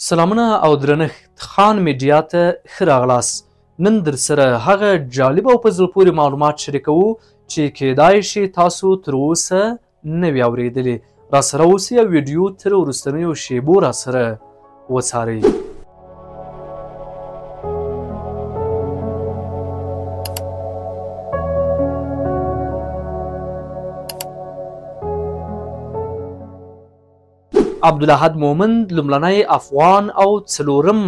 سلامونه او درنښت خان میډیا ته ښه راغلاست. نن در سره هغه جالب او په زړه پورې معلومات شریکوو چې کیدای شي تاسو تر اوسه نه وي اورېدلي. راسره اوسئ او ویډیو تر وروستنیو شیبو راسره وڅارئ. عبدالاحد مومند لومړنی افغان او څلورم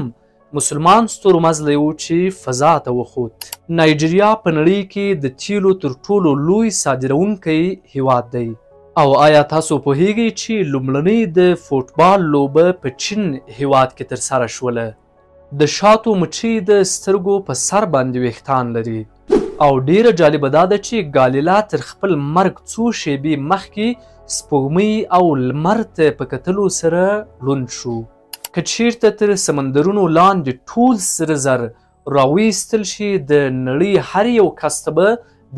مسلمان ستورمزلی و چې فضا ته وخوت. نایجیریا په نړۍ کې د تیلو تر ټولو لوی صادروونکی هیواد دی. او آیا تاسو پوهیږئ چې لومړنۍ د فوټبال لوبه په چین هیواد کې ترسره شوله؟ د شاتو مچۍ د سترګو په سر باندې ویښتان لري. او ډیره جالبه دا ده چې ګالیلا تر خپل مرګ څو شیبې مخکې سپوږمۍ او لمر ته په کتلو سره ړوند شو. که چیرته تر سمندرونو لاندې ټول سره زر راویستل شي د نړۍ هر یو کس ته به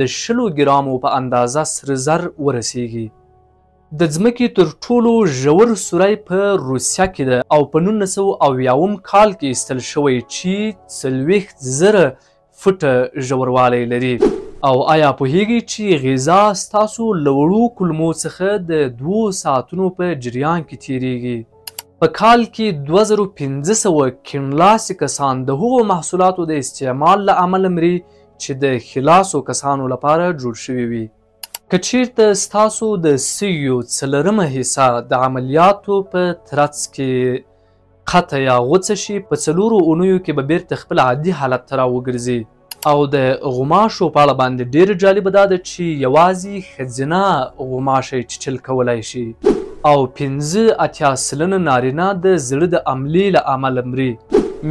د 100 ګرامو په اندازه سره زر ورسیږي. د ځمکې تر ټولو ژور سوری په روسیه کې ده او په 1980 کال کې ایستل شوی چې 40,000 فوټه ژوروالی لري. او آیا پوهیږئ چې غذا ستاسو له وړو کولمو څخه د 2 ساعتونو په جریان کې تیریږي؟ په کال کې 2500 کیڼلاسي کسان د هغو محصولاتو د استعمال له امله مري چې د خلاصو کسانو لپاره جوړ شوي وي. که چیرته ستاسو د سیو 4مه حصه د عملیاتو په ترڅ کې قطع یا غوڅه شي، په 4 اونیو کې به بیرته خپل عادي حالت ته راوګرځي. او د غوماشو په اړه باندې ډېر جالبه دا ده چې یوازې ښځینه غوماشی چیچل کولی شي او 85% نارینه د زړه د عملې له امله مري.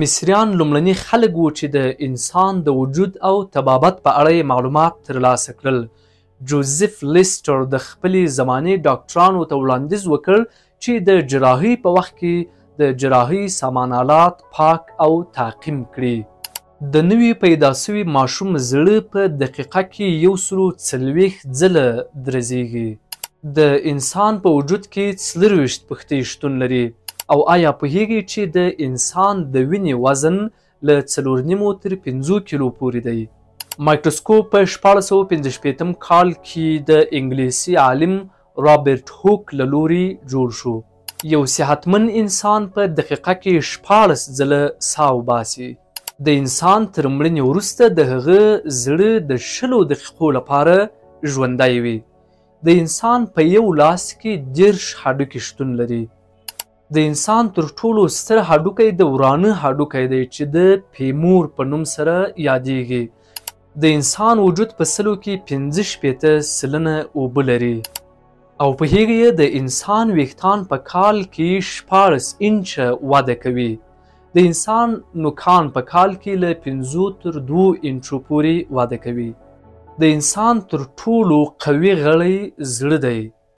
مصریان لومړني خلک وو چې د انسان د وجود او طبابت په اړه معلومات ترلاسه کړل. جوزف لیسټر د خپلې زمانې ډاکټرانو ته وړاندیز وکړ چې د جراحۍ په وخت کې د جراحۍ سامان آلات پاک او تعقیم کړي. د نوي پیدا سوي ماشوم زړه په دقیقه کې 140 ځله درزیږي. د انسان په وجود کې 24 پښتۍ شتون لري. او آیا پوهیږئ چې د انسان د وینې وزن له 4.5 تر 5 کیلو پورې دی؟ مایکروسکوپ په 1645 کال کې د انګلیسي عالم رابرټ هوک له لوري جوړ شو. یو صحتمند انسان په دقیقه کې 14 ځله ساه وباسي. د انسان تر مړینې وروسته د هغه زړه د 100 دقیقو لپاره ژوندی وي. د انسان په یو لاس کې 10 هډوکي شتون لري. د انسان تر ټولو ستر هډوکی د ورانه هډوکی دی چې د فیمور په نوم سره یادیږي. د انسان وجود په سلو کې 65% اوبه لري. او پوهیږئ د انسان ویښتان په کال کې 14 انچه وده کوي. د انسان نوکان په کال کې له 5 تر 2 انچو پورې وده کوي. د انسان تر ټولو قوي غړی زړه دی.